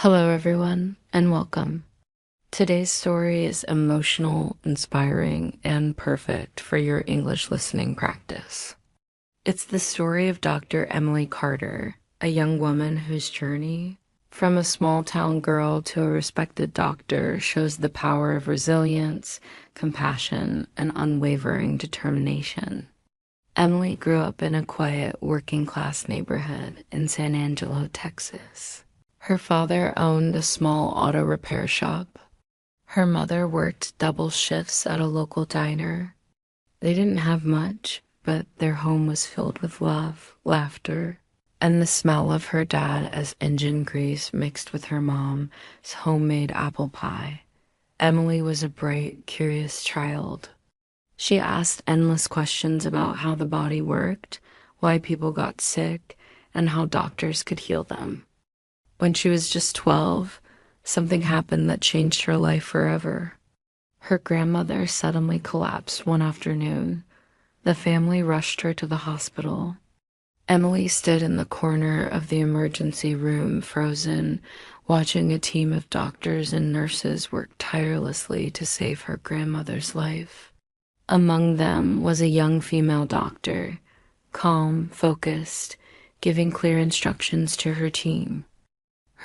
Hello, everyone, and welcome. Today's story is emotional, inspiring, and perfect for your English listening practice. It's the story of Dr. Emily Carter, a young woman whose journey from a small town girl to a respected doctor shows the power of resilience, compassion, and unwavering determination. Emily grew up in a quiet, working class neighborhood in San Angelo, Texas. Her father owned a small auto repair shop. Her mother worked double shifts at a local diner. They didn't have much, but their home was filled with love, laughter, and the smell of her dad as engine grease mixed with her mom's homemade apple pie. Emily was a bright, curious child. She asked endless questions about how the body worked, why people got sick, and how doctors could heal them. When she was just 12, something happened that changed her life forever. Her grandmother suddenly collapsed one afternoon. The family rushed her to the hospital. Emily stood in the corner of the emergency room, frozen, watching a team of doctors and nurses work tirelessly to save her grandmother's life. Among them was a young female doctor, calm, focused, giving clear instructions to her team.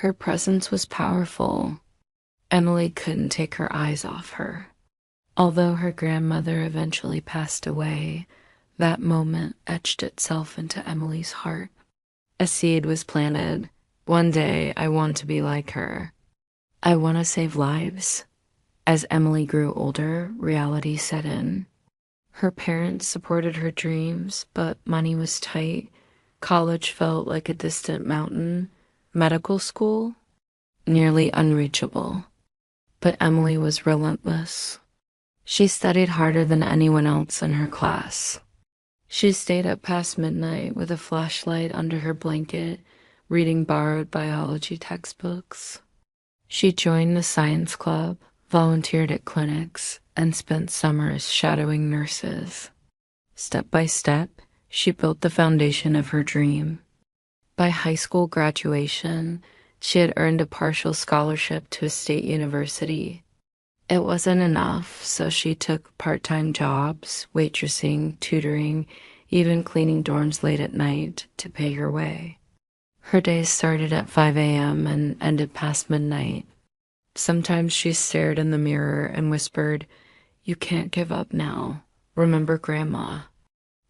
Her presence was powerful. Emily couldn't take her eyes off her. Although her grandmother eventually passed away, that moment etched itself into Emily's heart. A seed was planted. One day, I want to be like her. I want to save lives. As Emily grew older, reality set in. Her parents supported her dreams, but money was tight. College felt like a distant mountain. Medical school? Nearly unreachable. But Emily was relentless. She studied harder than anyone else in her class. She stayed up past midnight with a flashlight under her blanket, reading borrowed biology textbooks. She joined the science club, volunteered at clinics, and spent summers shadowing nurses. Step by step, she built the foundation of her dream. By high school graduation, she had earned a partial scholarship to a state university. It wasn't enough, so she took part-time jobs, waitressing, tutoring, even cleaning dorms late at night to pay her way. Her days started at 5 a.m. and ended past midnight. Sometimes she stared in the mirror and whispered, "You can't give up now. Remember Grandma.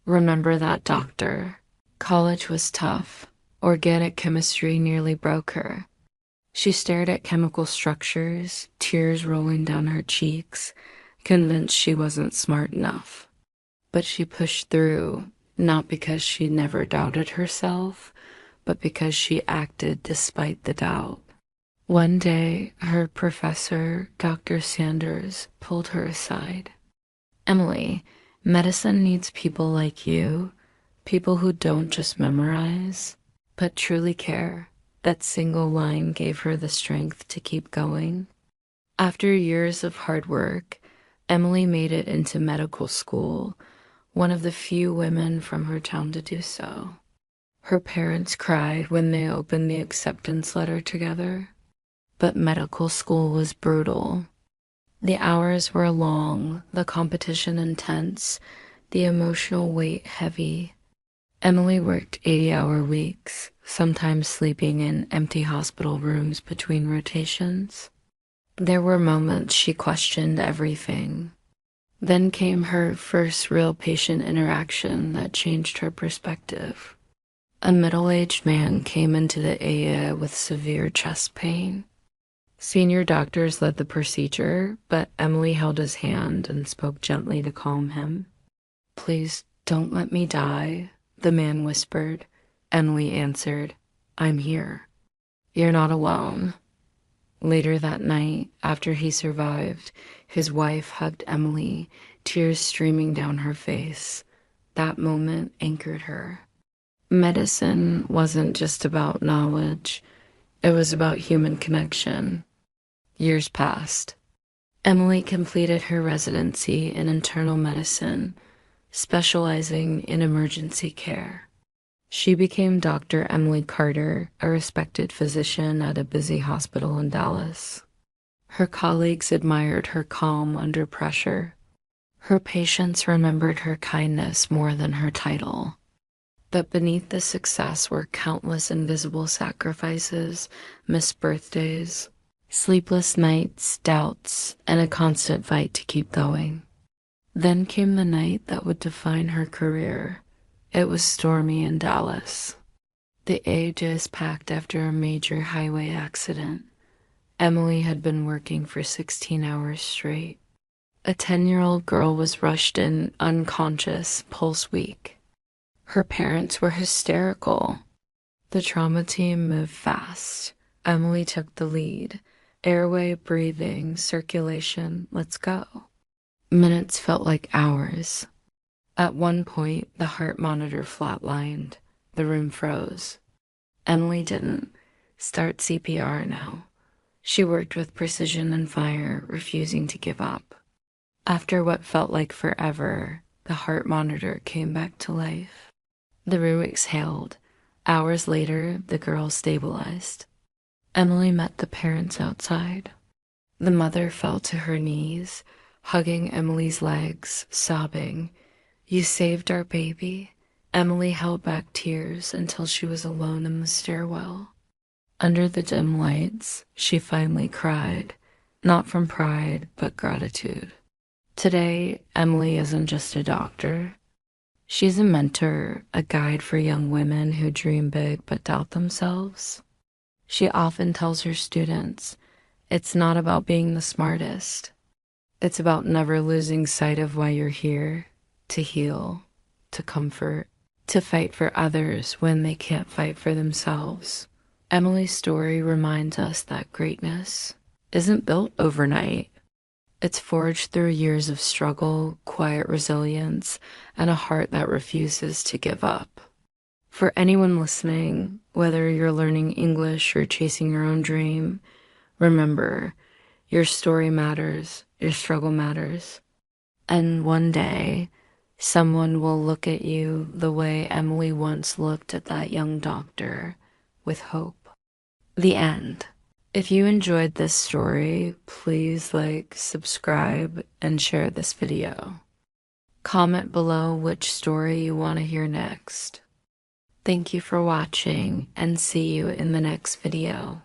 Remember that doctor." College was tough. Organic chemistry nearly broke her. She stared at chemical structures, tears rolling down her cheeks, convinced she wasn't smart enough. But she pushed through, not because she never doubted herself, but because she acted despite the doubt. One day, her professor, Dr. Sanders, pulled her aside. "Emily, medicine needs people like you, people who don't just memorize, but truly care." That single line gave her the strength to keep going. After years of hard work, Emily made it into medical school, one of the few women from her town to do so. Her parents cried when they opened the acceptance letter together. But medical school was brutal. The hours were long, the competition intense, the emotional weight heavy. Emily worked 80-hour weeks, sometimes sleeping in empty hospital rooms between rotations. There were moments she questioned everything. Then came her first real patient interaction that changed her perspective. A middle-aged man came into the AA with severe chest pain. Senior doctors led the procedure, but Emily held his hand and spoke gently to calm him. "Please don't let me die," the man whispered. Emily answered, "I'm here. You're not alone." Later that night, after he survived, his wife hugged Emily, tears streaming down her face. That moment anchored her. Medicine wasn't just about knowledge, it was about human connection. Years passed. Emily completed her residency in internal medicine, specializing in emergency care. She became Dr. Emily Carter, a respected physician at a busy hospital in Dallas. Her colleagues admired her calm under pressure. Her patients remembered her kindness more than her title. But beneath the success were countless invisible sacrifices, missed birthdays, sleepless nights, doubts, and a constant fight to keep going. Then came the night that would define her career. It was stormy in Dallas. The ages packed after a major highway accident. Emily had been working for 16 hours straight. A 10-year-old girl was rushed in unconscious, pulse weak. Her parents were hysterical. The trauma team moved fast. Emily took the lead. Airway, breathing, circulation, let's go. Minutes felt like hours. At one point, the heart monitor flatlined. The room froze. Emily didn't. Start CPR now. She worked with precision and fire, refusing to give up. After what felt like forever, the heart monitor came back to life. The room exhaled. Hours later, the girl stabilized. Emily met the parents outside. The mother fell to her knees, hugging Emily's legs, sobbing, "You saved our baby." Emily held back tears until she was alone in the stairwell. Under the dim lights, she finally cried, not from pride, but gratitude. Today, Emily isn't just a doctor. She's a mentor, a guide for young women who dream big but doubt themselves. She often tells her students, it's not about being the smartest. It's about never losing sight of why you're here, to heal, to comfort, to fight for others when they can't fight for themselves. Emily's story reminds us that greatness isn't built overnight. It's forged through years of struggle, quiet resilience, and a heart that refuses to give up. For anyone listening, whether you're learning English or chasing your own dream, remember, your story matters, your struggle matters. And one day, someone will look at you the way Emily once looked at that young doctor, with hope. The end. If you enjoyed this story, please like, subscribe, and share this video. Comment below which story you want to hear next. Thank you for watching, and see you in the next video.